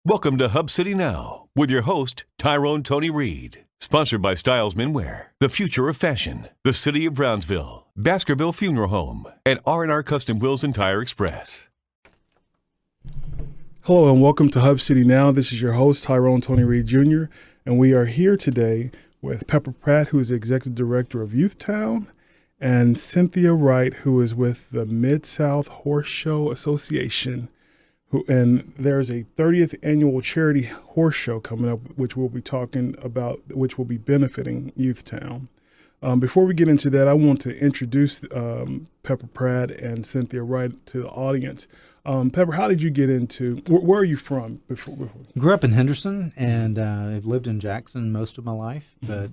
Welcome to Hub City Now with your host, Tyrone Tony Reed. Sponsored by Styles Menwear, the future of fashion, the City of Brownsville, Baskerville Funeral Home, and R&R Custom Wheels and Tire Express. Hello and welcome to Hub City Now. This is your host, Tyrone Tony Reed Jr., and we are here today with Pepper Pratt, who is the Executive Director of Youthtown, and Cynthia Wright, who is with the Mid-South Horse Show Association. And there's a 30th annual charity horse show coming up, which we'll be talking about, which will be benefiting Youthtown. Before we get into that, I want to introduce Pepper Pratt and Cynthia Wright to the audience. Pepper, how did you get into, where are you from before? Grew up in Henderson, and I've lived in Jackson most of my life, but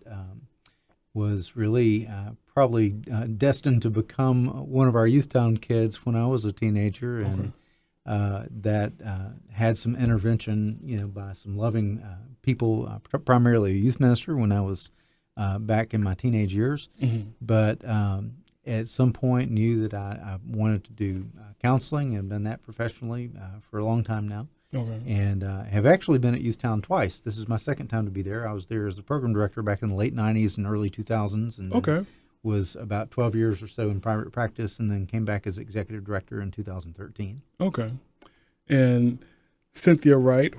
was really probably destined to become one of our Youthtown kids when I was a teenager, and that had some intervention, by some loving people, primarily a youth minister when I was back in my teenage years. Mm-hmm. But at some point knew that I wanted to do counseling, and done that professionally for a long time now. Okay. And have actually been at Youthtown twice. This is my second time to be there. I was there as a program director back in the late 90s and early 2000s. And was about 12 years or so in private practice, and then came back as executive director in 2013. Okay. And Cynthia Wright,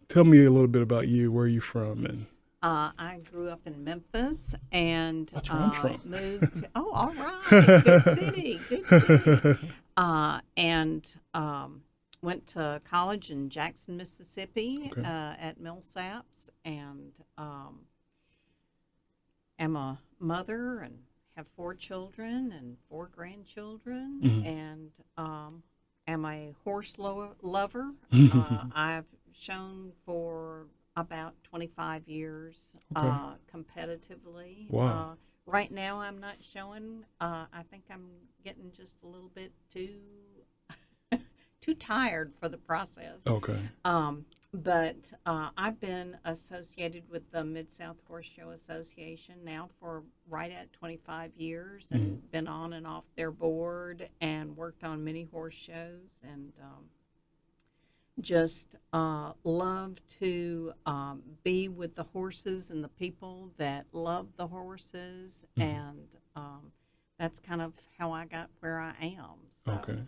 tell me a little bit about you. Where are you from? And I grew up in Memphis and that's where I'm from. Moved to, all right, good city, good city. And went to college in Jackson, Mississippi, at Millsaps, and am a mother and have 4 children and 4 grandchildren, Mm-hmm. and am a horse lover. I've shown for about 25 years competitively. Wow. Right now I'm not showing. I think I'm getting just a little bit too tired for the process. Okay. But I've been associated with the Mid-South Horse Show Association now for right at 25 years, and been on and off their board and worked on many horse shows, and just love to be with the horses and the people that love the horses, and that's kind of how I got where I am. So. Okay.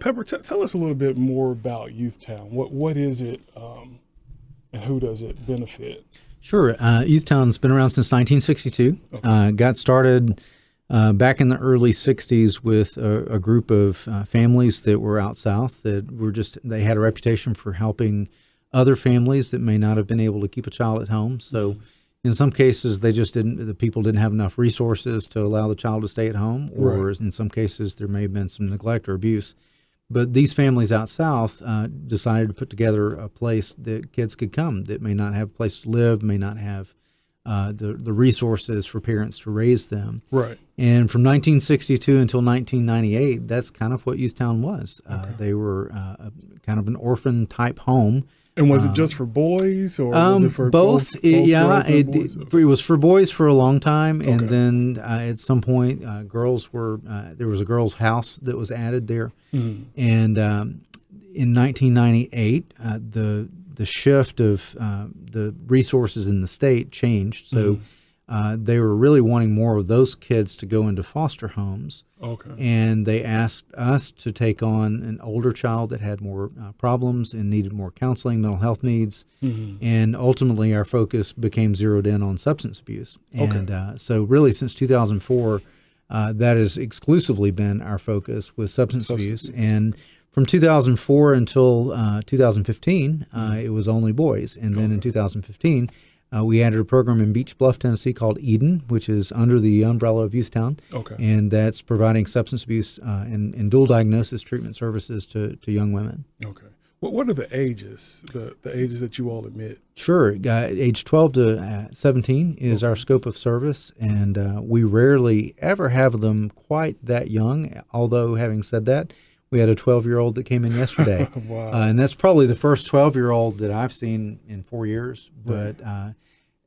Pepper, tell us a little bit more about Youthtown. What is it, and who does it benefit? Sure. Youthtown's been around since 1962. Got started back in the early 60s with a group of families that were out south that were they had a reputation for helping other families that may not have been able to keep a child at home. So in some cases, the people didn't have enough resources to allow the child to stay at home, or in some cases, there may have been some neglect or abuse. But these families out south decided to put together a place that kids could come that may not have a place to live, may not have the resources for parents to raise them. Right. And from 1962 until 1998, that's kind of what Youthtown was. They were kind of an orphan-type home. And was it just for boys, or was it for both yeah, girls and boys? It was for boys for a long time, and then at some point, girls were. There was a girls' house that was added there, and in 1998, the shift of the resources in the state changed. So they were really wanting more of those kids to go into foster homes. Okay. And they asked us to take on an older child that had more problems and needed more counseling, mental health needs. And ultimately, our focus became zeroed in on substance abuse. And so really since 2004, that has exclusively been our focus with substance abuse. And from 2004 until 2015, it was only boys. And then in 2015, we added a program in Beach Bluff, Tennessee called Eden, which is under the umbrella of Youthtown. Okay. And that's providing substance abuse and dual diagnosis treatment services to young women. Okay. What are the ages, the ages that you all admit? Sure. Age 12 to 17 is our scope of service, and we rarely ever have them quite that young, although having said that, we had a 12-year-old that came in yesterday. Wow. And that's probably the first 12-year-old that I've seen in 4 years. But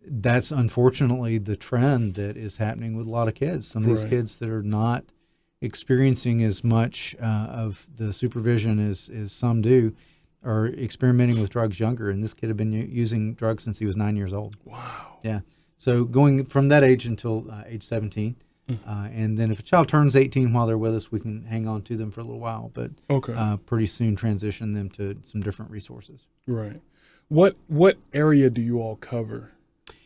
that's unfortunately the trend that is happening with a lot of kids. Some of these kids that are not experiencing as much of the supervision as some do, are experimenting with drugs younger, and this kid had been using drugs since he was 9 years old. Wow. Yeah. So going from that age until age 17. And then if a child turns 18 while they're with us, we can hang on to them for a little while, but pretty soon transition them to some different resources. Right. What area do you all cover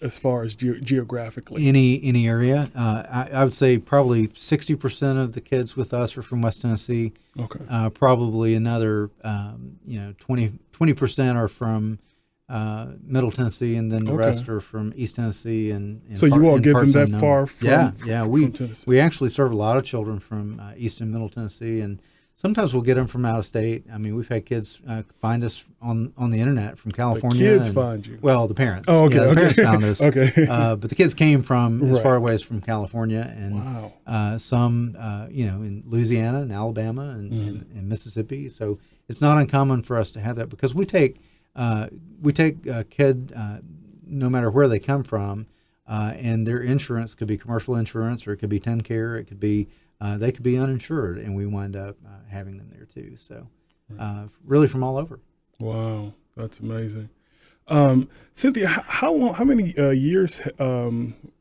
as far as geographically? Any area. I would say probably 60% of the kids with us are from West Tennessee. Okay. Probably another 20% are from Middle Tennessee, and then the rest are from East Tennessee and so you all give them that far from we Tennessee? We actually serve a lot of children from East and Middle Tennessee, and sometimes we'll get them from out of state. I mean, we've had kids find us on the internet from California. The kids find you? Well, the parents. Oh, okay. Yeah, the parents found us. Okay. But the kids came from as far away as from California, and some in Louisiana and Alabama and Mississippi. So it's not uncommon for us to have that, because we take a kid no matter where they come from, and their insurance could be commercial insurance, or it could be Tenn Care, it could be they could be uninsured, and we wind up having them there too. So really from all over. Wow, that's amazing. Cynthia, how many years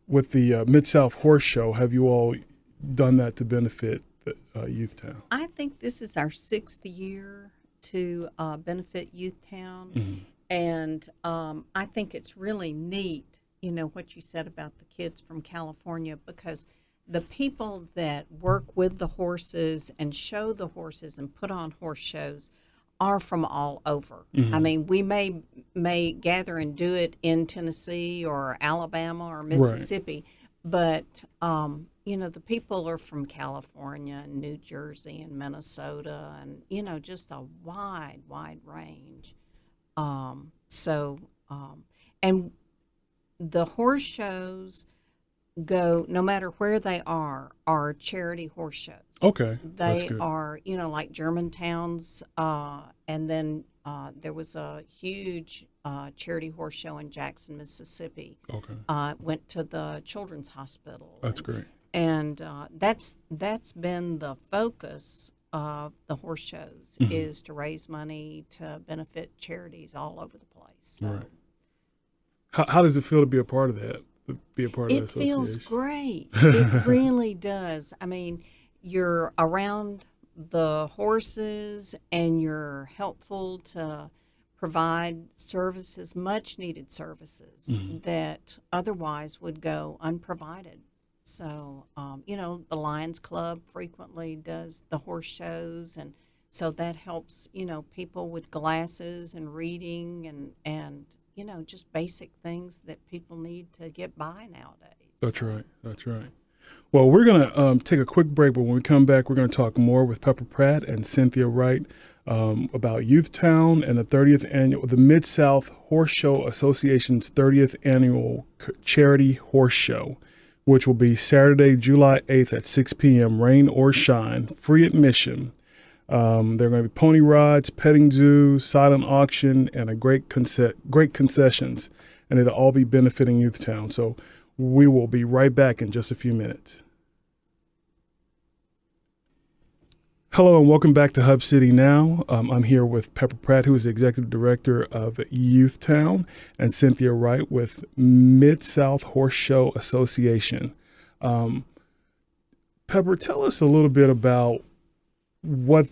with the Mid-South Horse Show have you all done that to benefit Youthtown? I think this is our 6th year to benefit Youthtown, and I think it's really neat, what you said about the kids from California, because the people that work with the horses and show the horses and put on horse shows are from all over. I mean, we may gather and do it in Tennessee or Alabama or Mississippi, but the people are from California and New Jersey and Minnesota, and just a wide range. And the horse shows go, no matter where they are charity horse shows. Okay. They are, like Germantown's, and then there was a huge charity horse show in Jackson, Mississippi. Okay. Went to the Children's Hospital. That's great. And that's been the focus of the horse shows, is to raise money to benefit charities all over the place. So. Right. How does it feel to be a part of that? To be a part of the association? It feels great. It really does. I mean, you're around the horses, and you're helpful to provide services, much needed services that otherwise would go unprovided. So, the Lions Club frequently does the horse shows, and so that helps, people with glasses and reading and just basic things that people need to get by nowadays. That's right. Well, we're going to take a quick break, but when we come back, we're going to talk more with Pepper Pratt and Cynthia Wright about Youthtown and the Mid-South Horse Show Association's 30th annual charity horse show, which will be Saturday, July 8th at 6 p.m., rain or shine, free admission. There are going to be pony rides, petting zoo, silent auction, and a great concessions, and it'll all be benefiting Youthtown. So we will be right back in just a few minutes. Hello and welcome back to Hub City Now. I'm here with Pepper Pratt, who is the Executive Director of Youthtown, and Cynthia Wright with Mid-South Horse Show Association. Pepper, tell us a little bit about what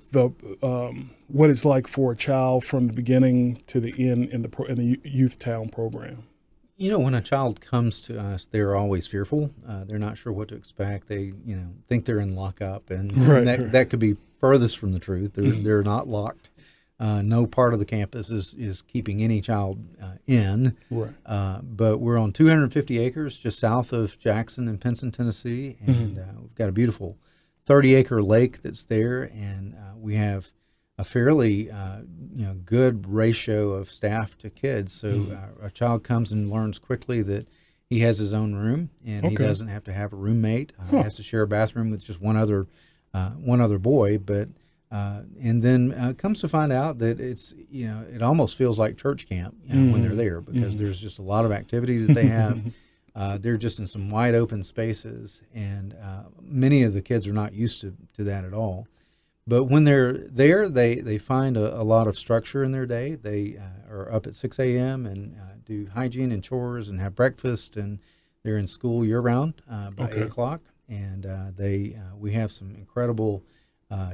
it's like for a child from the beginning to the end in the Youthtown program. When a child comes to us, they're always fearful. They're not sure what to expect. They, think they're in lockup, and that could be furthest from the truth. They're not locked. No part of the campus is keeping any child in. Right. But we're on 250 acres just south of Jackson and Pinson, Tennessee, and we've got a beautiful 30-acre lake that's there, and we have a fairly good ratio of staff to kids. So a child comes and learns quickly that he has his own room, and he doesn't have to have a roommate. He has to share a bathroom with just one other boy, but and then comes to find out that it's it almost feels like church camp when they're there, because there's just a lot of activity that they have. They're just in some wide open spaces, and many of the kids are not used to that at all. But when they're there, they find a lot of structure in their day. They are up at 6 a.m. and do hygiene and chores and have breakfast, and they're in school year-round by 8 o'clock. And we have some incredible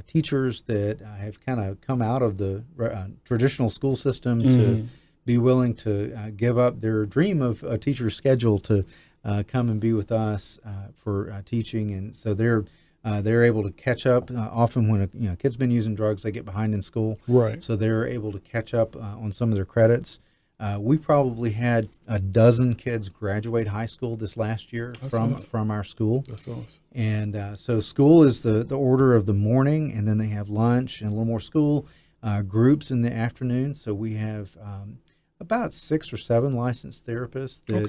teachers that have kind of come out of the traditional school system to be willing to give up their dream of a teacher's schedule to come and be with us for teaching. And so they're able to catch up. Often when a kid's been using drugs, they get behind in school. Right. So they're able to catch up on some of their credits. We probably had a dozen kids graduate high school this last year from our school. That's awesome. And so school is the order of the morning, and then they have lunch and a little more school, groups in the afternoon. So we have about 6 or 7 licensed therapists that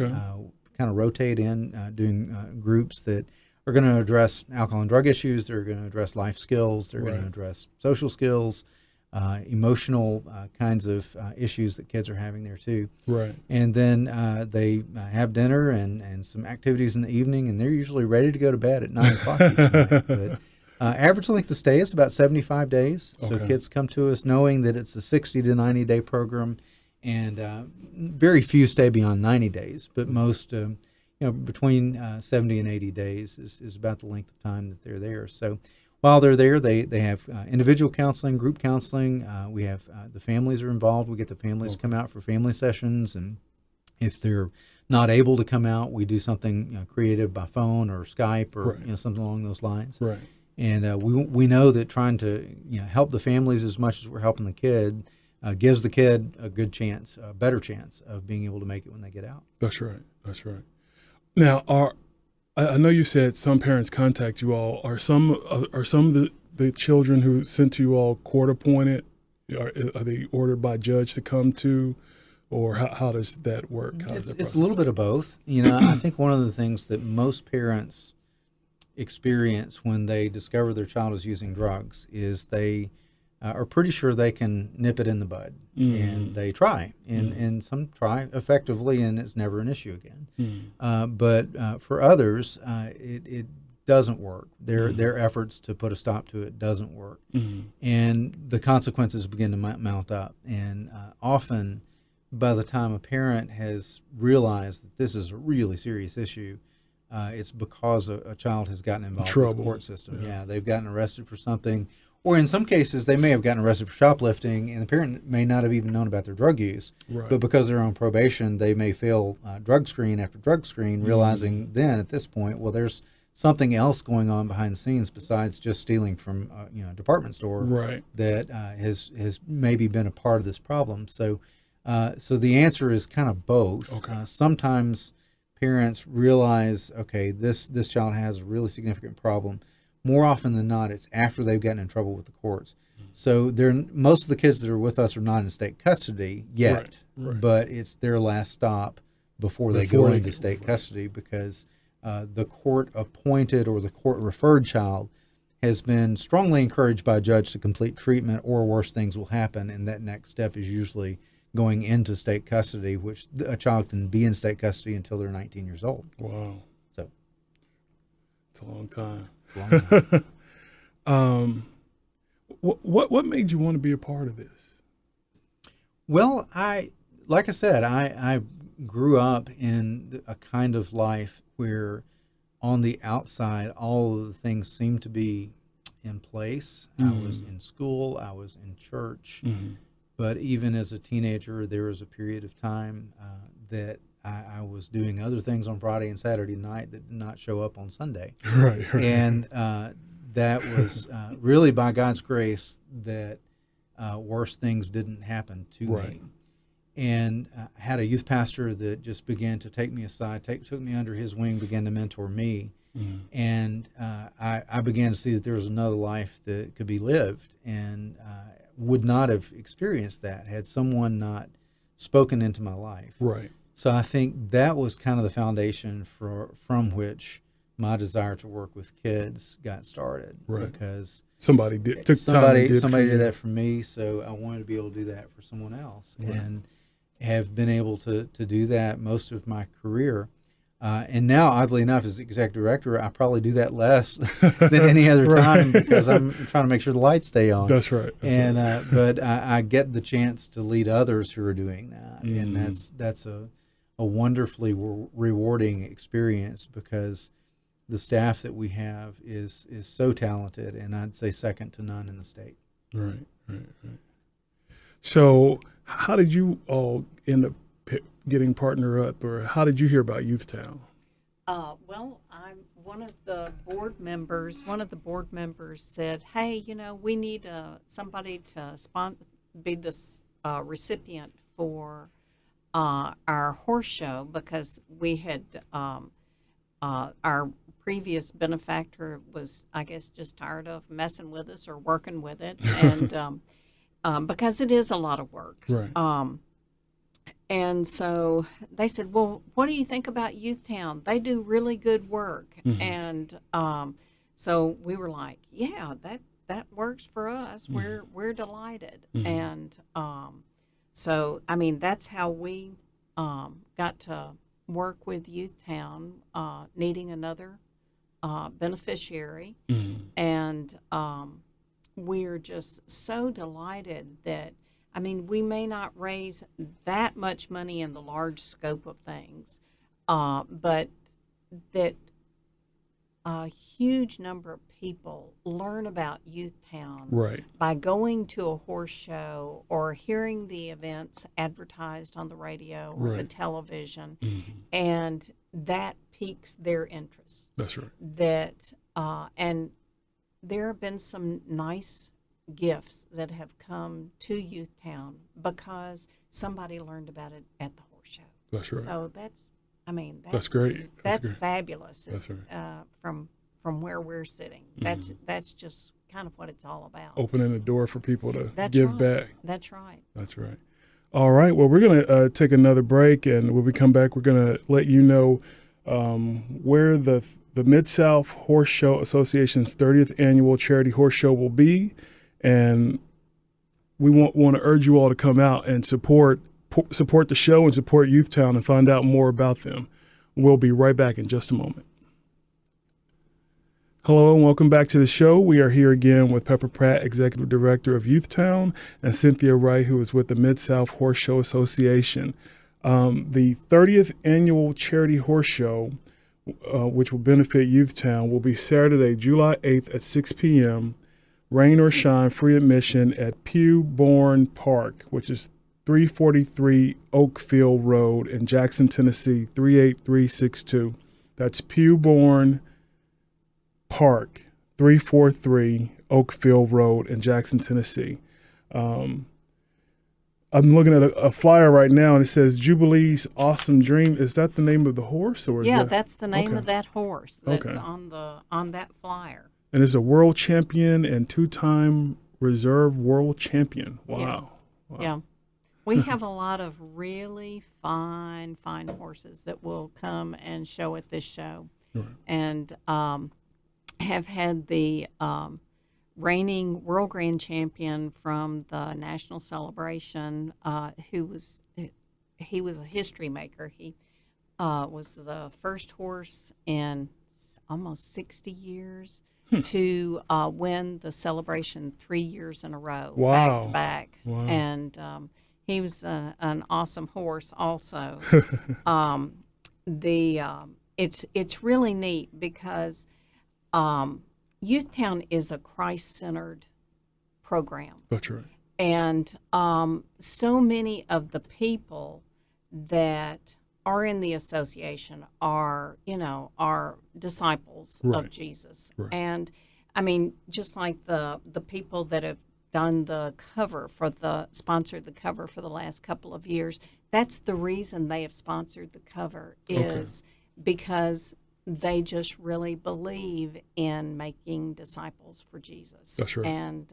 kind of rotate in doing groups that are going to address alcohol and drug issues. They're going to address life skills. They're going to address social skills, emotional kinds of issues that kids are having there too. Right. And then they have dinner and some activities in the evening, and they're usually ready to go to bed at 9 o'clock each night. But average length of stay is about 75 days. So kids come to us knowing that it's a 60 to 90 day program, and very few stay beyond 90 days, but most between 70 and 80 days is about the length of time that they're there. So while they're there, they have individual counseling, group counseling. We have the families are involved. We get the families to come out for family sessions, and if they're not able to come out, we do something creative by phone or Skype or something along those lines. Right. And we know that trying to help the families as much as we're helping the kid gives the kid a good chance, a better chance of being able to make it when they get out. That's right. That's right. Now, I know you said some parents contact you all. Are some of the children who sent to you all court appointed? Are they ordered by judge to come to, or how does that work? It's a little bit of both. I think one of the things that most parents experience when they discover their child is using drugs is they are pretty sure they can nip it in the bud, and they try, and some try effectively, and it's never an issue again. But for others, it doesn't work. Their efforts to put a stop to it doesn't work, and the consequences begin to mount up. And often, by the time a parent has realized that this is a really serious issue, it's because a child has gotten involved with the court system. Yeah, they've gotten arrested for something. Or in some cases, they may have gotten arrested for shoplifting, and the parent may not have even known about their drug use. Right. But because they're on probation, they may fail drug screen after drug screen, realizing then at this point, well, there's something else going on behind the scenes besides just stealing from a department store that has maybe been a part of this problem. So the answer is kind of both. Sometimes parents realize, okay, this child has a really significant problem. More often than not, it's after they've gotten in trouble with the courts. So most of the kids that are with us are not in state custody yet, but it's their last stop before they go into state custody, because the court-appointed or the court-referred child has been strongly encouraged by a judge to complete treatment, or worse things will happen, and that next step is usually going into state custody, which a child can be in state custody until they're 19 years old. Wow. So it's a long time. What made you want to be a part of this? Well, like I said, I grew up in a kind of life where on the outside all of the things seemed to be in place. I was in school, I was in church, but even as a teenager, there was a period of time that I was doing other things on Friday and Saturday night that did not show up on Sunday. Right. And that was really by God's grace that worse things didn't happen to me. And I had a youth pastor that just began to take me aside, took me under his wing, began to mentor me. And I began to see that there was another life that could be lived, and would not have experienced that had someone not spoken into my life. Right. So I think that was kind of the foundation from which my desire to work with kids got started. Right. Because somebody did that for me, so I wanted to be able to do that for someone else, and have been able to do that most of my career. And now, oddly enough, as executive director, I probably do that less than any other time because I'm trying to make sure the lights stay on. That's right. But I get the chance to lead others who are doing that, and that's a wonderfully rewarding experience because the staff that we have is so talented, and I'd say second to none in the state. Right. So, how did you all end up getting partnered up, or how did you hear about Youthtown? Well, I'm one of the board members. One of the board members said, "Hey, we need somebody to be the recipient for our horse show because we had our previous benefactor was, I guess, just tired of messing with us or working with it, and because it is a lot of work." Right. And so they said, "Well, what do you think about Youthtown? They do really good work." Mm-hmm. And so we were like, "Yeah, that works for us. Mm-hmm. We're delighted." Mm-hmm. And so I mean, that's how we got to work with Youthtown, needing another beneficiary, Mm-hmm. and we're just so delighted that. I mean, we may not raise that much money in the large scope of things, but that a huge number of people learn about Youthtown Right. by going to a horse show or hearing the events advertised on the radio or the Right. television, Mm-hmm. and that piques their interest. That's right. That and there have been some nice gifts that have come to Youthtown because somebody learned about it at the horse show. That's right. So That's great. That's great. fabulous. That's It's, from where we're sitting. Mm-hmm. That's just kind of what it's all about. Opening the door for people to That's give right. back. That's right. That's right. All right. Well, we're going to take another break, and when we come back, we're going to let you know where the Mid-South Horse Show Association's 30th annual charity horse show will be, and we want to urge you all to come out and support the show and support Youthtown and find out more about them. We'll be right back in just a moment. Hello and welcome back to the show. We are here again with Pepper Pratt, Executive Director of Youthtown, and Cynthia Wright, who is with the Mid-South Horse Show Association. The 30th annual charity horse show, which will benefit Youthtown, will be Saturday, July 8th at 6 p.m., rain or shine, free admission at Pugh Bourne Park, which is 343 Oakfield Road in Jackson, Tennessee, 38362. That's Pugh Bourne Park, 343 Oakfield Road in Jackson, Tennessee. I'm looking at a flyer right now, and it says Jubilee's Awesome Dream. Is that the name of the horse? Or That's the name of that horse that's Okay. on that flyer. And is a world champion and two-time reserve world champion. Wow. Yes. Wow. Yeah. We have a lot of really fine horses that will come and show at this show. Right. And have had the reigning world grand champion from the national celebration, he was a history maker. He was the first horse in almost 60 years to win the celebration 3 years in a row, Wow. back to back. Wow. And he was an awesome horse also. It's really neat because Youthtown is a Christ-centered program. That's right. And so many of the people that are in the association are disciples Right. of Jesus. Right. And I mean, just like the people that have done sponsored the cover for the last couple of years, that's the reason they have sponsored the cover is because they just really believe in making disciples for Jesus. That's right. And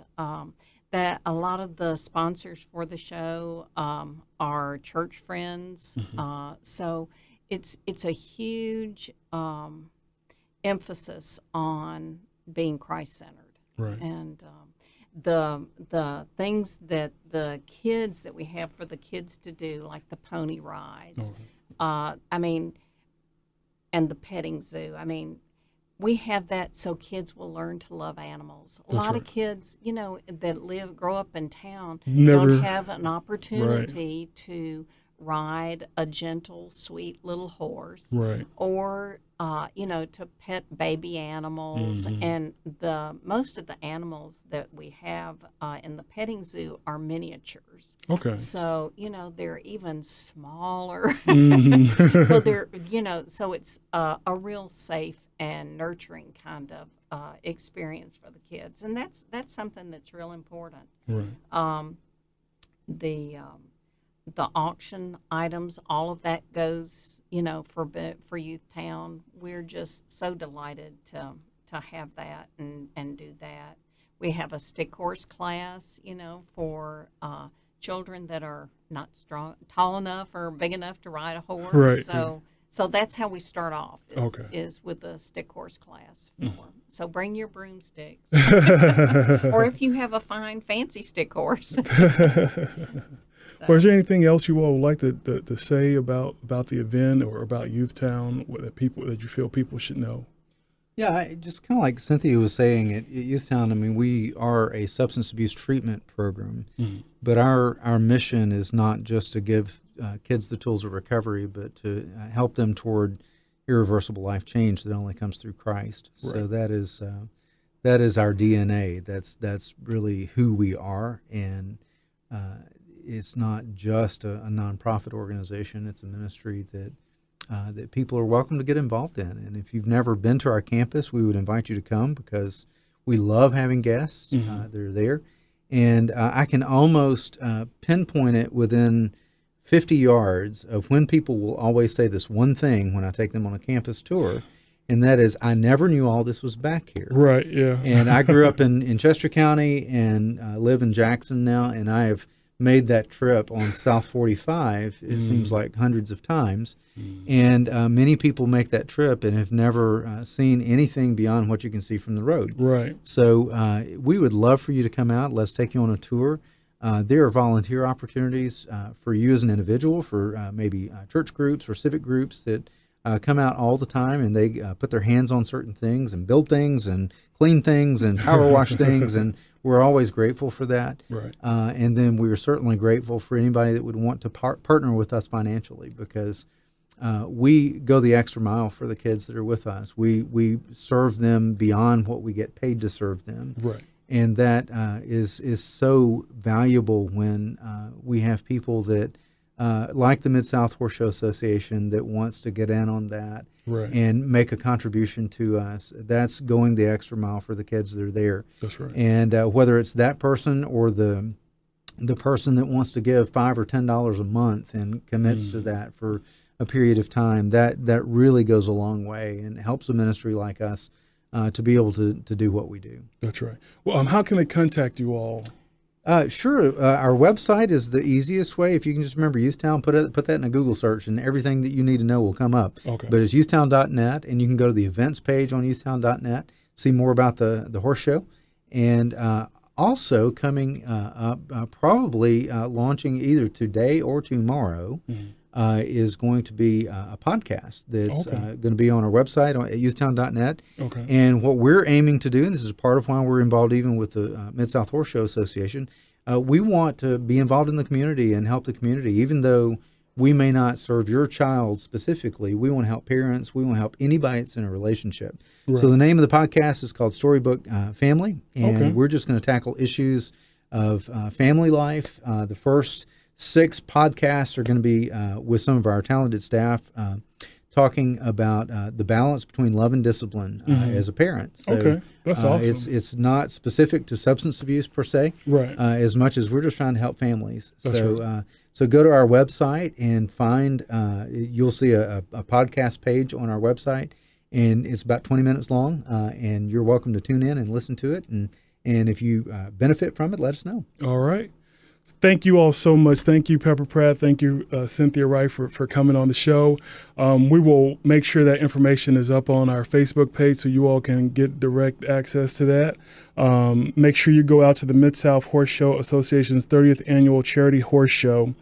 that a lot of the sponsors for the show are church friends. Mm-hmm. So it's a huge emphasis on being Christ-centered. Right. And the things that the kids that we have for the kids to do, like the pony rides. Oh. I mean, and the petting zoo. I mean, we have that so kids will learn to love animals. A lot of kids, that grow up in town don't have an opportunity to ride a gentle, sweet little horse, or to pet baby animals. And most of the animals that we have in the petting zoo are miniatures. Okay. So they're even smaller. So they're so it's a real safe and nurturing kind of experience for the kids, and that's something that's real important. Right. The auction items, all of that goes, for Youth Town. We're just so delighted to have that and do that. We have a stick horse class, for children that are not tall enough or big enough to ride a horse. Right. So that's how we start off, is with a stick horse class. So bring your broomsticks. Or if you have a fine, fancy stick horse. Well, is there anything else you all would like to say about the event or about Youth Town that you feel people should know? Yeah, just kind of like Cynthia was saying, at Youth Town, I mean, we are a substance abuse treatment program, but our mission is not just to give kids the tools of recovery, but to help them toward irreversible life change that only comes through Christ. Right. So that is our DNA. That's really who we are, and it's not just a nonprofit organization. It's a ministry that people are welcome to get involved in. And if you've never been to our campus, we would invite you to come, because we love having guests. They're there. And I can almost pinpoint it within 50 yards of when people will always say this one thing when I take them on a campus tour, and that is, I never knew all this was back here. Right, yeah. And I grew up in Chester County and live in Jackson now, and I have made that trip on South 45, it seems like hundreds of times. And many people make that trip and have never seen anything beyond what you can see from the road. Right. So we would love for you to come out. Let's take you on a tour. There are volunteer opportunities for you as an individual, for maybe church groups or civic groups that come out all the time, and they put their hands on certain things and build things and clean things and power wash things, and we're always grateful for that. Right. And then we are certainly grateful for anybody that would want to partner with us financially, because we go the extra mile for the kids that are with us. We serve them beyond what we get paid to serve them. Right. And that is so valuable when we have people that, like the Mid-South Horse Show Association, that wants to get in on that and make a contribution to us. That's going the extra mile for the kids that are there. That's right. And whether it's that person or the person that wants to give $5 or $10 a month and commits to that for a period of time, that really goes a long way and helps a ministry like us to be able to do what we do. That's right. Well, how can they contact you all? Sure. Our website is the easiest way. If you can just remember Youthtown, put that in a Google search, and everything that you need to know will come up. Okay. But it's youthtown.net, and you can go to the events page on youthtown.net, see more about the horse show. And also coming up, probably launching either today or tomorrow, is going to be a podcast that's going to be on our website at youthtown.net. Okay. And what we're aiming to do, and this is part of why we're involved even with the Mid-South Horse Show Association, we want to be involved in the community and help the community. Even though we may not serve your child specifically, we want to help parents. We want to help anybody that's in a relationship. Right. So the name of the podcast is called Storybook Family, and we're just going to tackle issues of family life. The first 6 podcasts are going to be with some of our talented staff talking about the balance between love and discipline as a parent. So, that's awesome. It's not specific to substance abuse per se, right? As much as we're just trying to help families. That's right. So go to our website and find, you'll see a podcast page on our website, and it's about 20 minutes long, and you're welcome to tune in and listen to it. And if you benefit from it, let us know. All right. Thank you all so much. Thank you, Pepper Pratt. Thank you, Cynthia Wright, for coming on the show. We will make sure that information is up on our Facebook page so you all can get direct access to that. Make sure you go out to the Mid-South Horse Show Association's 30th Annual Charity Horse Show,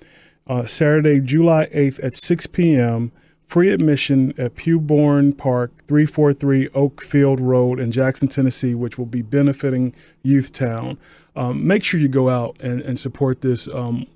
Saturday, July 8th at 6 p.m. free admission at Pugh Bourne Park, 343 Oakfield Road in Jackson, Tennessee, which will be benefiting Youth Town. Make sure you go out and support this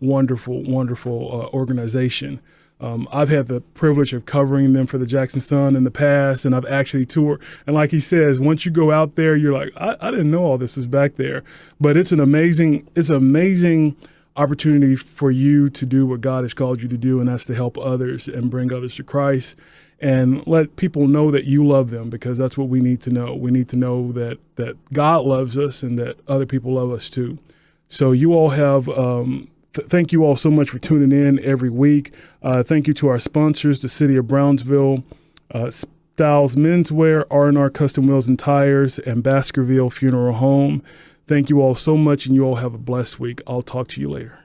wonderful organization. I've had the privilege of covering them for the Jackson Sun in the past, and I've actually toured. And like he says, once you go out there, you're like, I didn't know all this was back there. But it's an amazing opportunity for you to do what God has called you to do, and that's to help others and bring others to Christ and let people know that you love them, because that's what we need to know. We need to know that God loves us and that other people love us too. So you all have, thank you all so much for tuning in every week. Thank you to our sponsors, the City of Brownsville, Styles Menswear, R&R Custom Wheels and Tires, and Baskerville Funeral Home. Thank you all so much, and you all have a blessed week. I'll talk to you later.